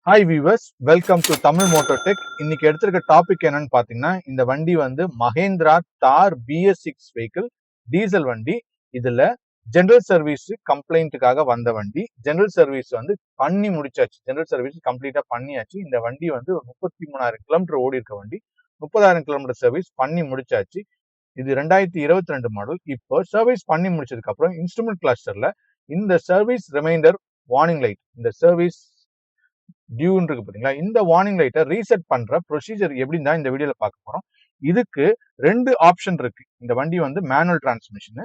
Hi viewers, welcome to Tamil motor tech. இன்னைக்கு எடுத்திருக்க topic என்னன்னு பாத்தீங்கன்னா, இந்த வண்டி வந்து மகேந்திரா தார் BS6 வெஹிக்கிள் டீசல் வண்டி. இதுல ஜெனரல் சர்வீஸ் கம்ப்ளைண்ட்டுக்காக வந்த வண்டி. ஜெனரல் சர்வீஸ் வந்து பண்ணி முடிச்சாச்சு. ஜெனரல் சர்வீஸ் கம்ப்ளீட்டா பண்ணியாச்சு. இந்த வண்டி வந்து 33,000 கிலோமீட்டர் ஓடி இருக்க வண்டி. 30,000 கிலோமீட்டர் சர்வீஸ் பண்ணி முடிச்சாச்சு. இது 2022 மாடல். இப்போ சர்வீஸ் பண்ணி முடிச்சதுக்கு அப்புறம் இன்ஸ்ட்ருமெண்ட் கிளஸ்டர்ல இந்த சர்வீஸ் ரிமைண்டர் வார்னிங் லைட், இந்த சர்வீஸ் டியூன்னு இருக்கு பாத்தீங்களா, இந்த வார்னிங் லைட்டை ரீசெட் பண்ற ப்ரொசீஜர் எப்படின்னு தான் இந்த வீடியோல பார்க்க போறோம். இதுக்கு ரெண்டு ஆப்ஷன் இருக்கு. இந்த வண்டி வந்து மேனுவல் டிரான்ஸ்மிஷன்.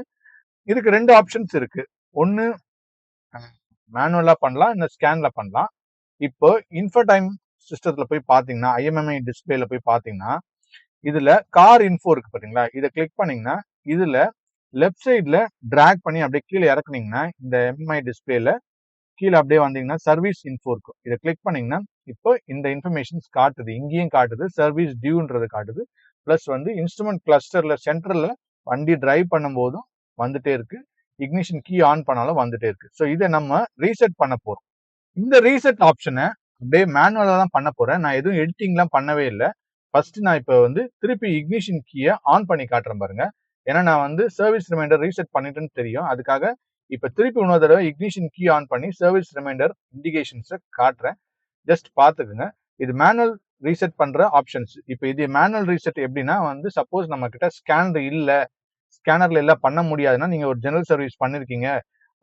இதுக்கு ரெண்டு ஆப்ஷன்ஸ் இருக்கு. ஒன்னு மேனுவலா பண்ணலாம், இந்த ஸ்கேன்ல பண்ணலாம். இப்போ இன்ஃபோடைம் சிஸ்டத்துல போய் பாத்தீங்கன்னா, IMMI டிஸ்பிளேல போய் பாத்தீங்கன்னா, இதுல கார் இன்ஃபோ இருக்கு பாத்தீங்களா, இதை கிளிக் பண்ணீங்கன்னா இதுல லெஃப்ட் சைட்ல டிராக் பண்ணி அப்படியே கீழே இறக்குனீங்கன்னா இந்த MMI டிஸ்பிளேல கீழே அப்படியே வந்தீங்கன்னா சர்வீஸ் இன்ஃபோ இருக்கும். இதை கிளிக் பண்ணீங்கன்னா இப்போ இந்த இன்ஃபர்மேஷன்ஸ் காட்டுது. இங்கேயும் காட்டுது, சர்வீஸ் டியூன்றது காட்டுது. பிளஸ் வந்து இன்ஸ்ட்ருமெண்ட் கிளஸ்டர்ல சென்டர்ல வண்டி டிரைவ் பண்ணும் போதும் வந்துட்டே இருக்கு. இக்னிஷன் கீ ஆன் பண்ணாலும் வந்துட்டே இருக்கு. ஸோ இதை நம்ம ரீசெட் பண்ண போறோம். இந்த ரீசெட் ஆப்ஷனை அப்படியே மேனுவலா தான் பண்ண போறேன். நான் எதுவும் எடிட்டிங்லாம் பண்ணவே இல்லை. ஃபர்ஸ்ட் நான் இப்போ வந்து திருப்பி இக்னிஷன் கீயை ஆன் பண்ணி காட்டுறேன் பாருங்க. ஏன்னா நான் வந்து சர்வீஸ் ரிமைண்டர் ரீசெட் பண்ணிட்டேன்னு தெரியும். அதுக்காக இப்ப திருப்பி இன்னொரு தடவை இக்னிஷன் கீ ஆன் பண்ணி சர்வீஸ் ரிமைண்டர் இண்டிகேஷன்ஸை காட்டுறேன். ஜஸ்ட் பாத்துக்குங்க. இது மேனுவல் ரீசெட் பண்ற ஆப்ஷன்ஸ். இப்போ இது மேனுவல் ரீசெட் எப்படின்னா வந்து சப்போஸ் நம்ம கிட்ட ஸ்கேனர்ல எல்லாம் பண்ண முடியாதுன்னா, நீங்க ஒரு ஜெனரல் சர்வீஸ் பண்ணிருக்கீங்க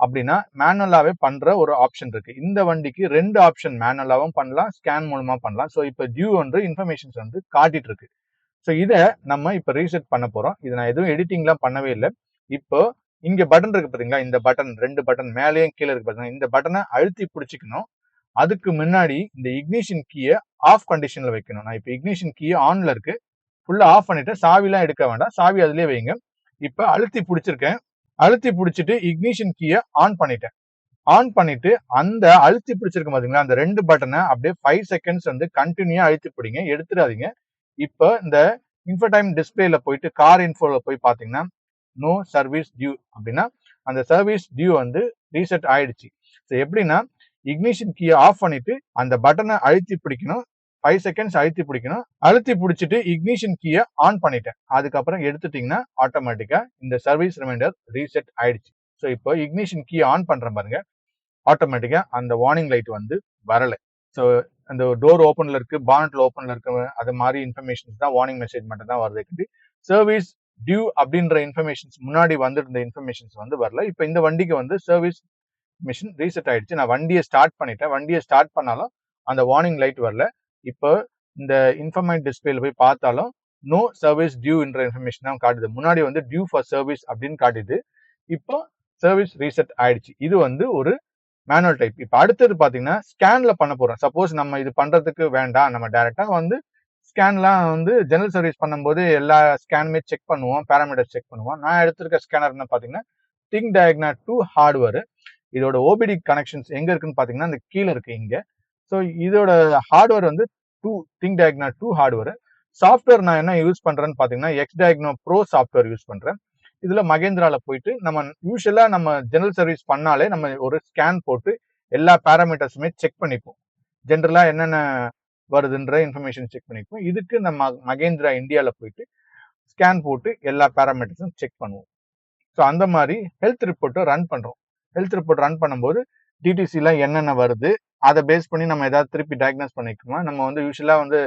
அப்படின்னா மேனுவலாவே பண்ற ஒரு ஆப்ஷன் இருக்கு. இந்த வண்டிக்கு ரெண்டு ஆப்ஷன், மேனுவலாவும் பண்ணலாம், ஸ்கேன் மூலமா பண்ணலாம். ஸோ இப்போ டியூ வந்து இன்ஃபர்மேஷன்ஸ் வந்து காட்டிட்டு இருக்கு. ஸோ இதை நம்ம இப்போ ரீசெட் பண்ண போறோம். இது நான் எதுவும் எடிட்டிங்லாம் பண்ணவே இல்லை. இப்போ இங்க பட்டன் இருக்கு பாத்தீங்களா, இந்த பட்டன், ரெண்டு பட்டன் மேலேயும் கீழே இருக்கு பாத்தீங்கன்னா, இந்த பட்டனை அழுத்தி பிடிச்சிக்கணும். அதுக்கு முன்னாடி இந்த இக்னிஷன் கீயை ஆஃப் கண்டிஷன்ல வைக்கணும். நான் இப்போ இக்னிஷன் கீ ஆன்ல இருக்கு, ஃபுல்லா ஆஃப் பண்ணிட்டு சாவிலாம் எடுக்க வேண்டாம், சாவி அதுலயே வைங்க. இப்ப அழுத்தி பிடிச்சிருக்கேன். அழுத்தி பிடிச்சிட்டு இக்னிஷன் கீயை ஆன் பண்ணிட்டேன். ஆன் பண்ணிட்டு அந்த அழுத்தி பிடிச்சிருக்க பாத்தீங்களா, அந்த ரெண்டு பட்டனை அப்படியே 5 செகண்ட்ஸ் வந்து கண்டினியூயா அழுத்தி பிடிங்க, எடுத்துடாதீங்க. இப்போ இந்த இன்ஃபோடைம் டிஸ்பிளேல போயிட்டு கார் இன்ஃபோல போய் பாத்தீங்கன்னா நோ சர்வீஸ் டியூ அப்படின்னா அந்த சர்வீஸ் டியூ வந்து ரீசெட் ஆயிடுச்சு. ஸோ எப்படின்னா இக்னிஷன் கீயை ஆஃப் பண்ணிட்டு அந்த பட்டனை அழுத்தி பிடிக்கணும், 5 செகண்ட்ஸ் அழுத்தி பிடிக்கணும். அழுத்தி பிடிச்சிட்டு இக்னிஷன் கீயை ஆன் பண்ணிட்டேன். அதுக்கப்புறம் எடுத்துட்டீங்கன்னா ஆட்டோமேட்டிக்கா இந்த சர்வீஸ் ரிமைண்டர் ரீசெட் ஆயிடுச்சு. ஸோ இப்போ இக்னிஷன் கீயை ஆன் பண்ற பாருங்க, ஆட்டோமேட்டிக்கா அந்த வார்னிங் லைட் வந்து வரல. ஸோ அந்த டோர் ஓப்பன்ல இருக்கு, பானட்ல ஓப்பன்ல இருக்கு, அது மாதிரி இன்ஃபர்மேஷன்ஸ் தான், வார்னிங் மெசேஜ் மட்டும் தான் வருது. சர்வீஸ் டியூ அப்படின்ற இன்ஃபர்மேஷன்ஸ் முன்னாடி வந்துருந்த இன்ஃபர்மேஷன்ஸ் வந்து வரல. இப்போ இந்த வண்டிக்கு வந்து சர்வீஸ் மிஷின் ரீசெட் ஆயிடுச்சு. நான் வண்டியை ஸ்டார்ட் பண்ணிட்டேன். வண்டியை ஸ்டார்ட் பண்ணாலும் அந்த வார்னிங் லைட் வரல. இப்போ இந்த இன்ஃபர்மேட் டிஸ்பிளேல போய் பார்த்தாலும் நோ சர்வீஸ் டியூ என்ற இன்ஃபர்மேஷன் தான் காட்டுது. முன்னாடி வந்து டியூ ஃபார் சர்வீஸ் அப்படின்னு காட்டுது. இப்போ சர்வீஸ் ரீசெட் ஆயிடுச்சு. இது வந்து ஒரு மேனுவல் டைப். இப்போ அடுத்தது பாத்தீங்கன்னா ஸ்கேன்ல பண்ண போறோம். சப்போஸ் நம்ம இது பண்றதுக்கு வேண்டாம், நம்ம டைரக்டா வந்து ஸ்கேன்லாம் வந்து ஜெனரல் சர்வீஸ் பண்ணும்போது எல்லா ஸ்கேனுமே செக் பண்ணுவோம், பேராமீட்டர் செக் பண்ணுவோம். நான் எடுத்திருக்க ஸ்கேனர் என்ன பாத்தீங்கன்னா திங்க் டயக்னா 2 ஹார்ட்வேர். இதோட OBD கனெக்ஷன்ஸ் எங்க இருக்குன்னு பாத்தீங்கன்னா இந்த கீழே இருக்கு இங்க. ஸோ இதோட ஹார்ட்வேர் வந்து திங்க் டயக்னா 2 ஹார்ட்வேர். சாஃப்ட்வேர் நான் என்ன யூஸ் பண்றேன்னு பாத்தீங்கன்னா XDiagno Pro சாஃப்ட்வேர் யூஸ் பண்றேன். இதுல மகேந்திரால போயிட்டு நம்ம யூஸ்வலா நம்ம ஜெனரல் சர்வீஸ் பண்ணாலே நம்ம ஒரு ஸ்கேன் போட்டு எல்லா பேராமீட்டர்ஸுமே செக் பண்ணிப்போம். ஜென்ரலா என்னென்ன வருதுன்ற இன்ஃபர்மேஷன் செக் பண்ணிப்போம். இதுக்கு நம்ம மகேந்திரா இந்தியாவில் போயிட்டு ஸ்கேன் போட்டு எல்லா பேராமீட்டர்ஸும் செக் பண்ணுவோம். ஸோ அந்த மாதிரி ஹெல்த் ரிப்போர்ட்டை ரன் பண்றோம். ஹெல்த் ரிப்போர்ட் ரன் பண்ணும்போது டிடிசிலாம் என்னென்ன வருது அதை பேஸ் பண்ணி நம்ம ஏதாவது திருப்பி டயக்னோஸ் பண்ணிக்கலாம். நம்ம வந்து யூஸ்வலா வந்து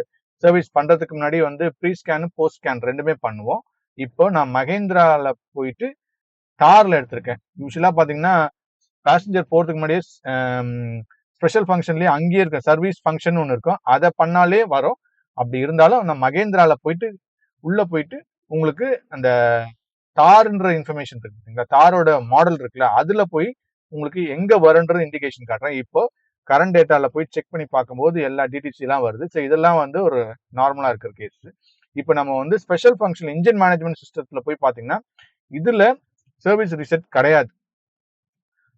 சர்வீஸ் பண்றதுக்கு முன்னாடி வந்து ப்ரீ ஸ்கேன் போஸ்ட் ஸ்கேன் ரெண்டுமே பண்ணுவோம். இப்போ நான் மகேந்திரால போயிட்டு தார்ல எடுத்திருக்கேன். யூஸ்வலா பாத்தீங்கன்னா பேசஞ்சர் போறதுக்கு முன்னாடியே ஸ்பெஷல் ஃபங்க்ஷன்லயே அங்கேயே இருக்க சர்வீஸ் ஃபங்க்ஷன் ஒன்று இருக்கும், அதை பண்ணாலே வரும். அப்படி இருந்தாலும் நான் மகேந்திரால போயிட்டு உள்ள போயிட்டு உங்களுக்கு அந்த தார்ன்ற இன்ஃபர்மேஷன் இருக்கு, தாரோட மாடல் இருக்குல்ல, அதுல போய் உங்களுக்கு எங்க வரும்ன்றது இண்டிகேஷன் காட்டுறேன். இப்போ கரண்ட் டேட்டால போய் செக் பண்ணி பார்க்கும்போது எல்லா டிடிசி எல்லாம் வருது. ஸோ இதெல்லாம் வந்து ஒரு நார்மலா இருக்கிற கேஸ். இப்போ நம்ம வந்து ஸ்பெஷல் ஃபங்க்ஷன் இன்ஜின் மேனேஜ்மெண்ட் சிஸ்டத்துல போய் பாத்தீங்கன்னா இதுல சர்வீஸ் ரீசெட் கிடையாது.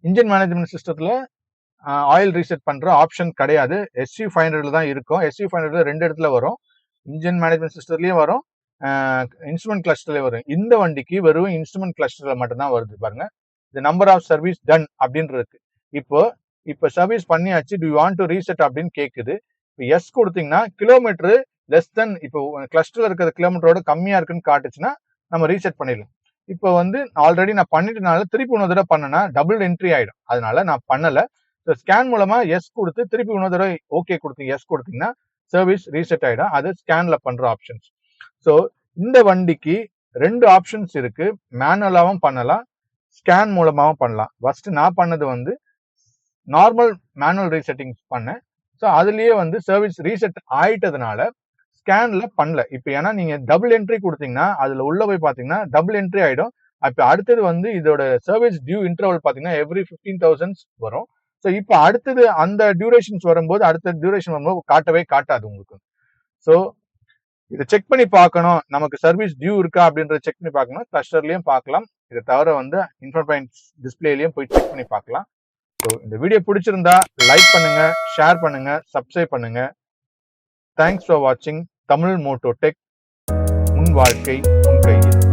இன்ஜின் மேனேஜ்மெண்ட் சிஸ்டத்துல ஆயில் ரீசெட் பண்ற ஆப்ஷன் கிடையாது. SU500 தான் இருக்கும். SU500 ரெண்டு இடத்துல வரும், இன்ஜின் மேனேஜ்மெண்ட் சிஸ்டத்துலயும் வரும், இன்ஸ்ட்ருமெண்ட் கிளஸ்டர்லயும் வரும். இந்த வண்டிக்கு வெறும் இன்ஸ்ட்ருமெண்ட் கிளஸ்டர்ல மட்டும் தான் வருது பாருங்க. இந்த நம்பர் ஆஃப் சர்வீஸ் டன் அப்படின்னு இருக்கு. இப்போ இப்ப சர்வீஸ் பண்ணியாச்சு, to you want to reset அப்படின்னு கேக்குது. இப்போ எஸ் கொடுத்தீங்கன்னா கிலோமீட்டர் லெஸ் தென், இப்போ கிளஸ்டர்ல இருக்கிற கிலோமீட்டரோட கம்மியா இருக்குன்னு காட்டுச்சுன்னா நம்ம ரீசெட் பண்ணிடலாம். இப்போ வந்து ஆல்ரெடி நான் பண்ணிட்டனால திருப்பி இன்னொரு தடவை பண்ணனா டபுள் என்ட்ரி ஆயிடும். அதனால நான் பண்ணல. ஸ்கேன் மூலமா எஸ் கொடுத்து திருப்பி இன்னொரு தடவை ஓகே கொடுத்தீங்க, எஸ் கொடுத்தீங்கன்னா சர்வீஸ் ரீசெட் ஆயிடும். அது ஸ்கேன்ல பண்ற ஆப்ஷன்ஸ். ஸோ இந்த வண்டிக்கு 2 ஆப்ஷன்ஸ் இருக்கு. மேனுவலாவும் பண்ணலாம், ஸ்கேன் மூலமாவும் பண்ணலாம். ஃபர்ஸ்ட் நான் பண்ணது வந்து நார்மல் மேனுவல் ரீசெட்டிங் பண்ணேன். ஸோ அதுலயே வந்து சர்வீஸ் ரீசெட் ஆயிட்டதுனால ஸ்கேன்ல பண்ணல. இப்போ ஏன்னா நீங்க டபுள் என்ட்ரி கொடுத்தீங்கன்னா அதுல உள்ள போய் பாத்தீங்கன்னா டபுள் என்ட்ரி ஆயிடும். அப்ப அடுத்தது வந்து இதோட சர்வீஸ் டியூ இன்டர்வல் பாத்தீங்கன்னா எவ்ரி 15,000 வரும். ஸோ இப்போ அடுத்தது அந்த டியூரேஷன்ஸ் வரும்போது, அடுத்த டியூரேஷன் வரும்போது காட்டவே காட்டாது உங்களுக்கு. ஸோ இதை செக் பண்ணி பார்க்கணும், நமக்கு சர்வீஸ் டியூ இருக்கா அப்படின்றத செக் பண்ணி பார்க்கணும். கிளஸ்டர்லயும் பார்க்கலாம், இதை தவிர வந்து இன்ஃபோபாயிண்ட் டிஸ்பிளேலயும் போய் செக் பண்ணி பார்க்கலாம். ஸோ இந்த வீடியோ பிடிச்சிருந்தா லைக் பண்ணுங்க, ஷேர் பண்ணுங்க, சப்ஸ்கிரைப் பண்ணுங்க. தேங்க்ஸ் ஃபார் வாட்சிங் தமிழ் மோட்டோ டெக். உன் வாழ்க்கை உன் கையில்.